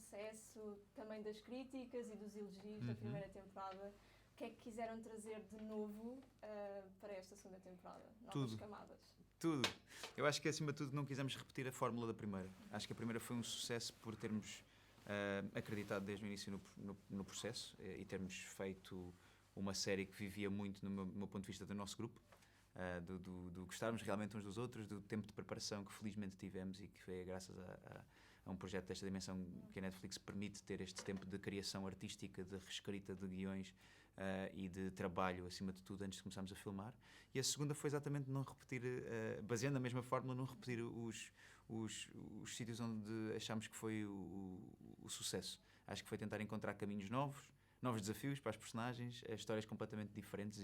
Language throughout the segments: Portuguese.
sucesso, também das críticas e dos elogios da primeira temporada. O que é que quiseram trazer de novo para esta segunda temporada? Novas camadas? Tudo. Eu acho que, acima de tudo, não quisemos repetir a fórmula da primeira. Acho que a primeira foi um sucesso por termos acreditado desde o início no processo e termos feito uma série que vivia muito, no meu ponto de vista, do nosso grupo. Do gostarmos realmente uns dos outros, do tempo de preparação que felizmente tivemos e que foi graças a um projeto desta dimensão que a Netflix permite ter este tempo de criação artística, de reescrita de guiões e de trabalho, acima de tudo, antes de começarmos a filmar. E a segunda foi exatamente não repetir, baseando na mesma fórmula, não repetir os sítios onde achámos que foi o sucesso. Acho que foi tentar encontrar caminhos novos desafios para as personagens, histórias completamente diferentes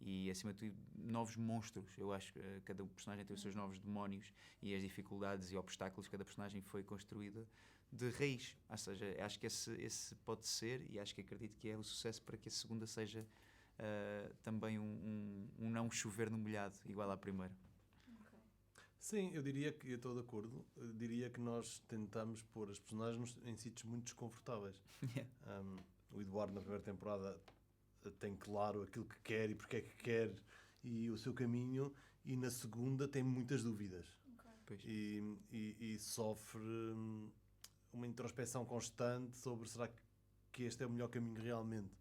e acima de tudo, novos monstros. Eu acho que cada personagem tem os seus novos demónios e as dificuldades e obstáculos. Cada personagem foi construída de raiz. Ou seja, acho que esse pode ser, e acho que acredito que é o sucesso para que a segunda seja também um não chover no molhado, igual à primeira. Sim, eu diria que, eu estou de acordo, eu diria que nós tentamos pôr as personagens em sítios muito desconfortáveis. O Eduardo, na primeira temporada, tem claro aquilo que quer e porque é que quer e o seu caminho, e na segunda tem muitas dúvidas. E sofre uma introspecção constante sobre será que este é o melhor caminho realmente.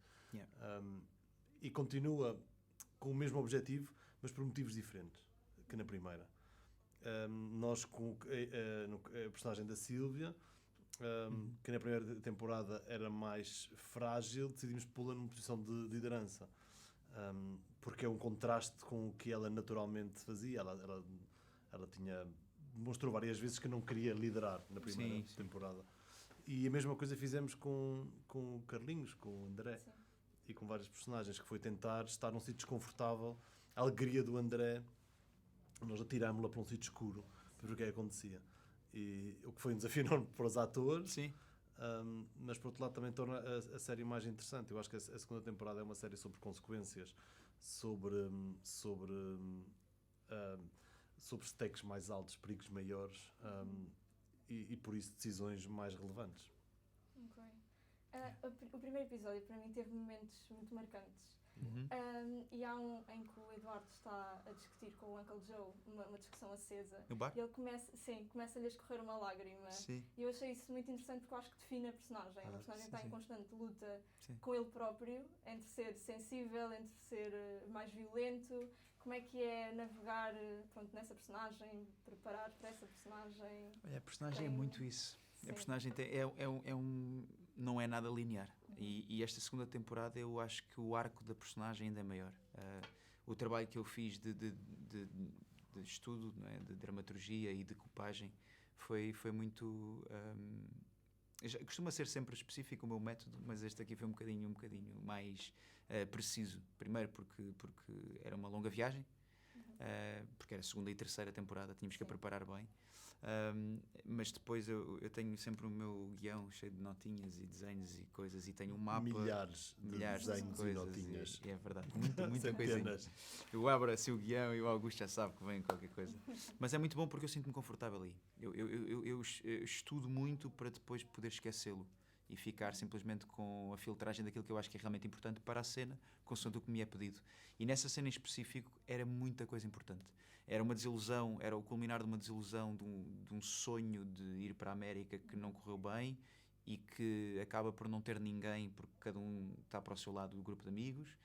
E continua com o mesmo objetivo, mas por motivos diferentes que na primeira. Nós, com a personagem da Sílvia, que na primeira temporada era mais frágil, decidimos pô-la numa posição de liderança, porque é um contraste com o que ela naturalmente fazia. Ela demonstrou várias vezes que não queria liderar na primeira temporada. E a mesma coisa fizemos com o Carlinhos, com o André. Sim. E com vários personagens, que foi tentar estar num sítio desconfortável. A alegria do André, nós atirámos-la para um sítio escuro para ver o que acontecia. E o que foi um desafio enorme para os atores. Sim. Mas por outro lado também torna a série mais interessante. Eu acho que a segunda temporada é uma série sobre consequências, sobre stakes mais altos, perigos maiores, e por isso decisões mais relevantes. Ok. O primeiro episódio para mim teve momentos muito marcantes. E há um em que o Eduardo está a discutir com o Uncle Joe, uma discussão acesa. No bar? E ele começa-lhe a escorrer uma lágrima. Sim. E eu achei isso muito interessante porque eu acho que define a personagem. A personagem está em constante luta com ele próprio, entre ser sensível, entre ser mais violento. Como é que é navegar nessa personagem, preparar para essa personagem? Olha, a personagem é muito isso. Sim. A personagem não é nada linear. E esta segunda temporada eu acho que o arco da personagem ainda é maior. O trabalho que eu fiz de estudo, não é? De dramaturgia e de decupagem foi muito... costuma ser sempre específico o meu método, mas este aqui foi um bocadinho mais preciso. Primeiro porque era uma longa viagem, porque era a segunda e terceira temporada, tínhamos que a preparar bem. Mas depois eu tenho sempre o meu guião cheio de notinhas e desenhos e coisas, e tenho um mapa, milhares de desenhos de coisas, e notinhas. e é verdade, muita coisa. Eu abro assim o guião e o Augusto já sabe que vem qualquer coisa. Mas é muito bom porque eu sinto-me confortável ali. Eu estudo muito para depois poder esquecê-lo e ficar simplesmente com a filtragem daquilo que eu acho que é realmente importante para a cena, consoante o que me é pedido. E nessa cena em específico era muita coisa importante. Era uma desilusão, era o culminar de uma desilusão, de um sonho de ir para a América que não correu bem e que acaba por não ter ninguém, porque cada um está para o seu lado do grupo de amigos.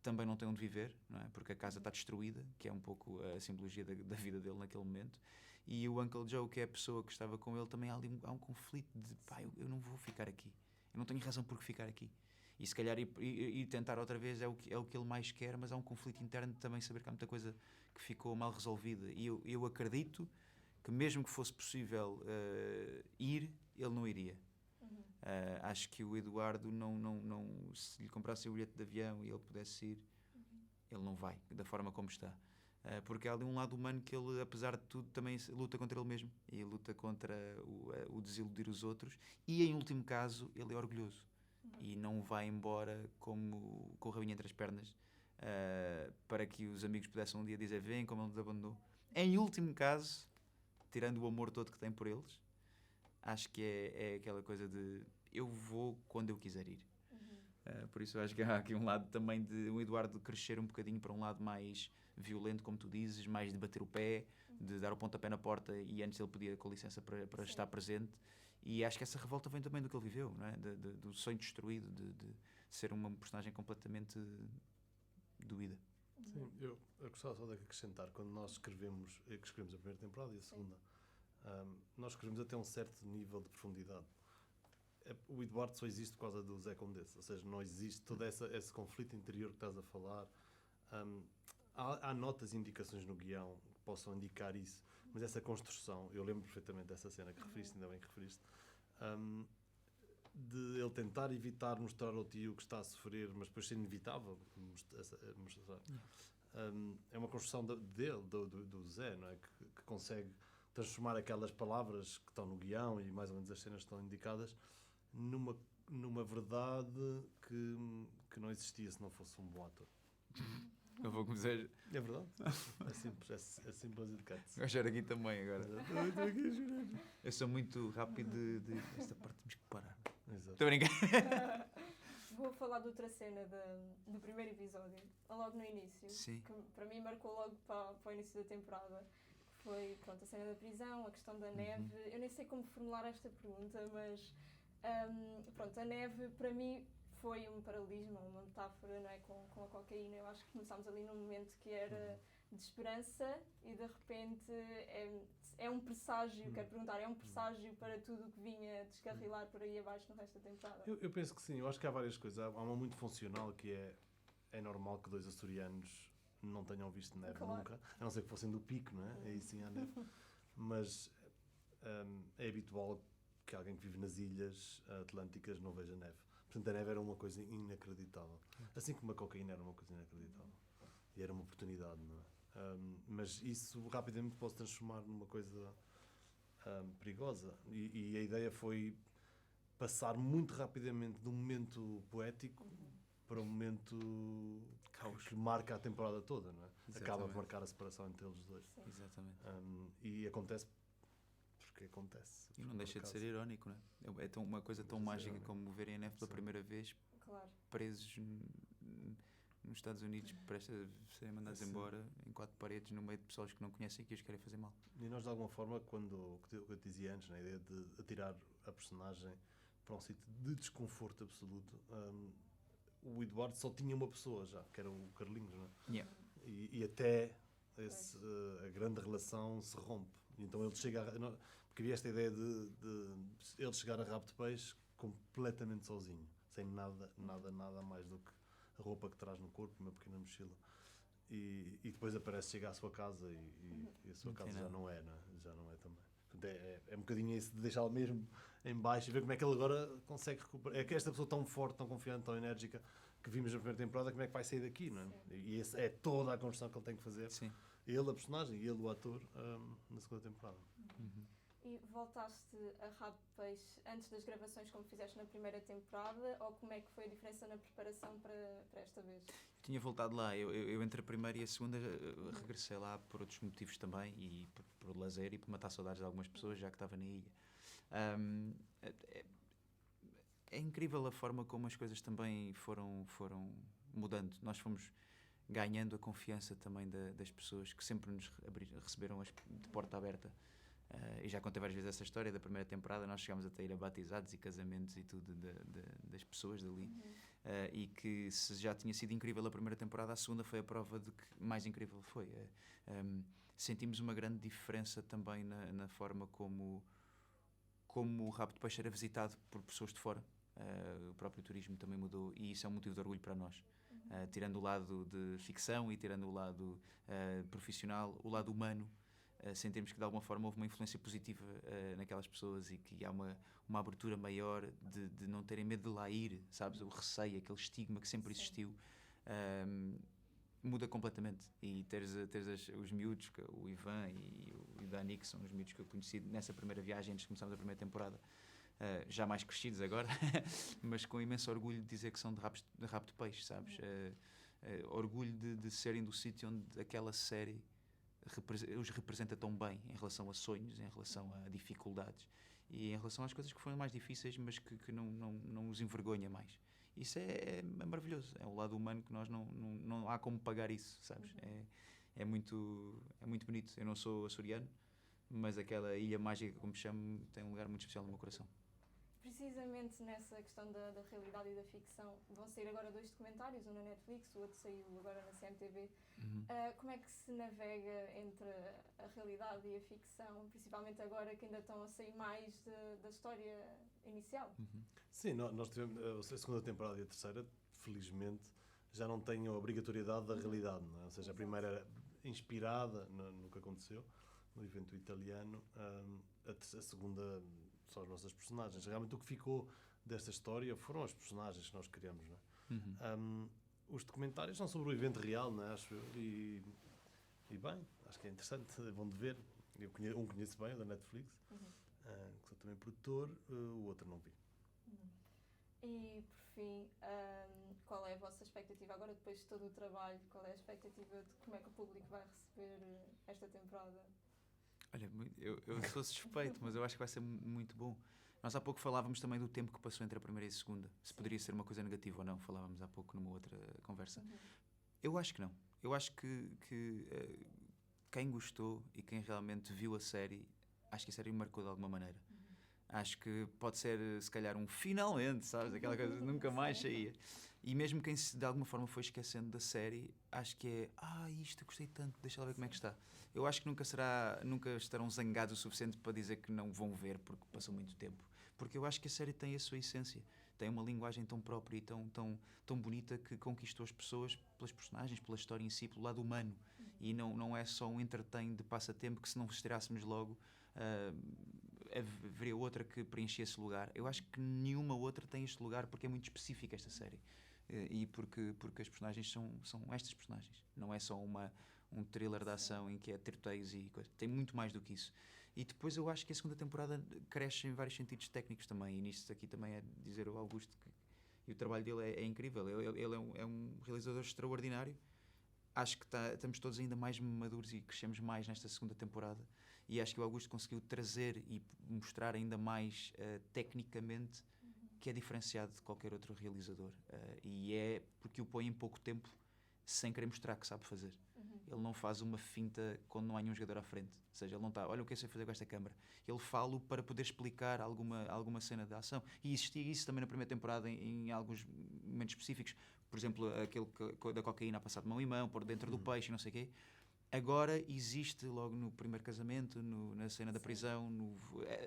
Também não tem onde viver, não é? Porque a casa está destruída, que é um pouco a simbologia da vida dele naquele momento. E o Uncle Joe, que é a pessoa que estava com ele, também há um conflito de pá, eu não vou ficar aqui. Eu não tenho razão por ficar aqui. E se calhar ir tentar outra vez é o que ele mais quer, mas há um conflito interno de também saber que há muita coisa que ficou mal resolvida. E eu acredito que mesmo que fosse possível ir, ele não iria. Acho que o Eduardo se lhe comprasse o bilhete de avião e ele pudesse ir, ele não vai, da forma como está. Porque há ali um lado humano que ele, apesar de tudo, também luta contra ele mesmo e luta contra o desiludir os outros, e em último caso ele é orgulhoso e não vai embora com o rabinho entre as pernas, para que os amigos pudessem um dia dizer vem como ele nos abandonou. Em último caso, tirando o amor todo que tem por eles, acho que é aquela coisa de eu vou quando eu quiser ir. Por isso acho que há aqui um lado também de o Eduardo crescer um bocadinho para um lado mais violento, como tu dizes, mais de bater o pé, de dar o pontapé na porta, e antes ele pedia com licença para estar presente. E acho que essa revolta vem também do que ele viveu, não é? Do sonho destruído, de ser uma personagem completamente doída. Sim, eu gostava só de acrescentar, quando nós escrevemos a primeira temporada e a segunda, nós escrevemos até um certo nível de profundidade. O Eduardo só existe por causa do Zé Condesse, ou seja, não existe todo esse conflito interior que estás a falar. Há notas e indicações no guião que possam indicar isso, mas essa construção, eu lembro perfeitamente dessa cena que referiste, ainda bem que referiste, de ele tentar evitar mostrar ao tio que está a sofrer, mas depois ser inevitável mostrar. É uma construção dele, do Zé, não é? Que consegue transformar aquelas palavras que estão no guião e mais ou menos as cenas que estão indicadas numa verdade que não existia se não fosse um bom ator. Eu vou começar. É verdade. É simples e educado. Eu choro aqui também agora. Eu sou muito rápido esta parte temos que parar. Exato. Estou a brincar. Vou falar de outra cena do primeiro episódio, logo no início. Sim. Que para mim marcou logo para o início da temporada. Foi, pronto, a cena da prisão, a questão da neve. Eu nem sei como formular esta pergunta, mas pronto, a neve para mim foi um paralelismo, uma metáfora, não é, com a cocaína. Eu acho que começámos ali num momento que era de esperança e de repente é um presságio, quero perguntar, é um presságio para tudo o que vinha descarrilar por aí abaixo no resto da temporada? Eu penso que sim, eu acho que há várias coisas. Há uma muito funcional que é normal que 2 açorianos não tenham visto neve nunca, a não ser que fossem do Pico, não é? Aí sim há neve. Mas é habitual que alguém que vive nas ilhas atlânticas não veja neve. Portanto, a neve era uma coisa inacreditável. Assim como a cocaína era uma coisa inacreditável. E era uma oportunidade, não é? Mas isso rapidamente pode se transformar numa coisa perigosa. E a ideia foi passar muito rapidamente de um momento poético para um momento caos que marca a temporada toda, não é? Exatamente. Acaba por marcar a separação entre eles dois. Sim. Exatamente. E acontece porque acontece. E não deixa de ser irónico, não é? É uma coisa tão mágica como verem a neve pela primeira vez, presos nos Estados Unidos, prestes a serem mandados embora em 4 paredes, no meio de pessoas que não conhecem e que os querem fazer mal. E nós, de alguma forma, quando eu te dizia antes, na ideia de atirar a personagem para um sítio de desconforto absoluto, o Eduardo só tinha uma pessoa já, que era o Carlinhos, não é? Yeah. E até a grande relação se rompe. Então ele chega porque havia esta ideia de ele chegar a rabo de peixe completamente sozinho, sem nada mais do que a roupa que traz no corpo, uma pequena mochila. E depois chega à sua casa e a sua casa já não é, não é? Já não é também. Portanto, é um bocadinho isso de deixá-lo mesmo em baixo e ver como é que ele agora consegue recuperar. É que esta pessoa tão forte, tão confiante, tão enérgica que vimos na primeira temporada, como é que vai sair daqui, não é? E essa é toda a construção que ele tem que fazer. Sim. Ele, a personagem, e ele, o ator, na segunda temporada. E voltaste a rabo de peixe antes das gravações como fizeste na primeira temporada, ou como é que foi a diferença na preparação para esta vez? Tinha voltado lá, eu entre a primeira e a segunda regressei lá por outros motivos também, e por lazer e por matar saudades de algumas pessoas, já que estava na ilha. É incrível a forma como as coisas também foram mudando. Nós fomos ganhando a confiança também das pessoas que sempre nos receberam de porta aberta. E já contei várias vezes essa história da primeira temporada. Nós chegámos até a ir a batizados e casamentos e tudo das pessoas dali. E que se já tinha sido incrível a primeira temporada, a segunda foi a prova de que mais incrível foi. Sentimos uma grande diferença também na forma como o Rabo de Peixe era visitado por pessoas de fora. O próprio turismo também mudou e isso é um motivo de orgulho para nós. Tirando o lado de ficção e tirando o lado profissional, o lado humano, sentimos que de alguma forma houve uma influência positiva naquelas pessoas e que há uma abertura maior de não terem medo de lá ir, sabes? O receio, aquele estigma que sempre existiu, muda completamente. E teres os miúdos, o Ivan e o Dani, que são os miúdos que eu conheci nessa primeira viagem antes de começarmos a primeira temporada, já mais crescidos agora, mas com imenso orgulho de dizer que são de rabo de peixe, sabes? Orgulho de serem do sítio onde aquela série os representa tão bem em relação a sonhos, em relação a dificuldades, e em relação às coisas que foram mais difíceis, mas que não os envergonha mais. Isso é maravilhoso, é o lado humano que nós não há como pagar isso, sabes? É muito bonito. Eu não sou açoriano, mas aquela ilha mágica, como chamo, tem um lugar muito especial no meu coração. Precisamente nessa questão da realidade e da ficção, vão sair agora 2 documentários, um na Netflix, o outro saiu agora na CMTV. Como é que se navega entre a realidade e a ficção, principalmente agora que ainda estão a sair mais da história inicial? Sim, nós tivemos a segunda temporada e a terceira, felizmente, já não têm a obrigatoriedade da realidade, não é? Ou seja, a primeira era inspirada no que aconteceu, no evento italiano, a segunda são as nossas personagens. Realmente o que ficou desta história foram as personagens que nós criamos, não é? Os documentários são sobre o evento real, não é? Acho eu, e bem, acho que é interessante, é bom de ver. Um conheço bem, o da Netflix, que sou também produtor, o outro não vi. E, por fim, qual é a vossa expectativa agora, depois de todo o trabalho? Qual é a expectativa de como é que o público vai receber esta temporada? Olha, eu sou suspeito, mas eu acho que vai ser muito bom. Nós há pouco falávamos também do tempo que passou entre a primeira e a segunda. Se poderia ser uma coisa negativa ou não. Falávamos há pouco numa outra conversa. Eu acho que não. Eu acho que quem gostou e quem realmente viu a série, acho que a série me marcou de alguma maneira. Acho que pode ser, se calhar, um finalmente, sabes? Aquela coisa que nunca mais saía. E mesmo quem de alguma forma foi esquecendo da série, acho que isto eu gostei tanto, deixa lá ver como é que está. Eu acho que nunca estarão zangados o suficiente para dizer que não vão ver porque passou muito tempo. Porque eu acho que a série tem a sua essência. Tem uma linguagem tão própria e tão bonita que conquistou as pessoas pelas personagens, pela história em si, pelo lado humano. E não é só um entretém de passatempo que, se não nos estirássemos logo, haveria outra que preenchia esse lugar. Eu acho que nenhuma outra tem este lugar porque é muito específica esta série. E porque as personagens são estas personagens. Não é só um thriller de ação em que é tiroteios e coisa. Tem muito mais do que isso. E depois eu acho que a segunda temporada cresce em vários sentidos técnicos também. E nisto aqui também é dizer ao Augusto que o trabalho dele é incrível. Ele é um realizador extraordinário. Acho que estamos todos ainda mais maduros e crescemos mais nesta segunda temporada. E acho que o Augusto conseguiu trazer e mostrar ainda mais tecnicamente que é diferenciado de qualquer outro realizador. E é porque o põe em pouco tempo sem querer mostrar que sabe fazer. Ele não faz uma finta quando não há nenhum jogador à frente. Ou seja, ele não está, olha o que eu sei fazer com esta câmara. Ele fala para poder explicar alguma cena de ação. E existia isso também na primeira temporada em alguns momentos específicos. Por exemplo, aquele da cocaína a passar de mão em mão, por dentro do peixe e não sei o quê. Agora existe logo no primeiro casamento, na cena da prisão,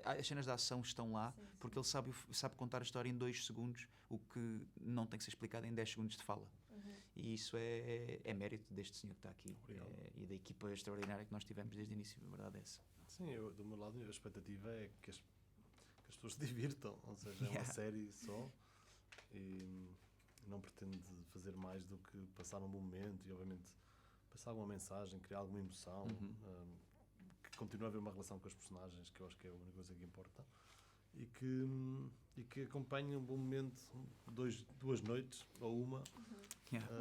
as cenas de ação estão lá, porque ele sabe contar a história em 2 segundos, o que não tem que ser explicado em 10 segundos de fala. E isso é mérito deste senhor que está aqui e da equipa extraordinária que nós tivemos desde o início, a verdade é essa. Sim, do meu lado a expectativa é que as pessoas se divirtam, ou seja, é uma série só e não pretende fazer mais do que passar um bom momento e obviamente passar alguma mensagem, criar alguma emoção, que continue a haver uma relação com os personagens, que eu acho que é a única coisa que importa, e que acompanhe um bom momento, 2 noites ou uma.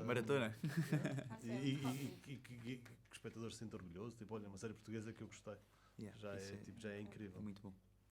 Maratona. E que o espectador se sinta orgulhoso, tipo, olha, uma série portuguesa que eu gostei. Já é incrível. É muito bom.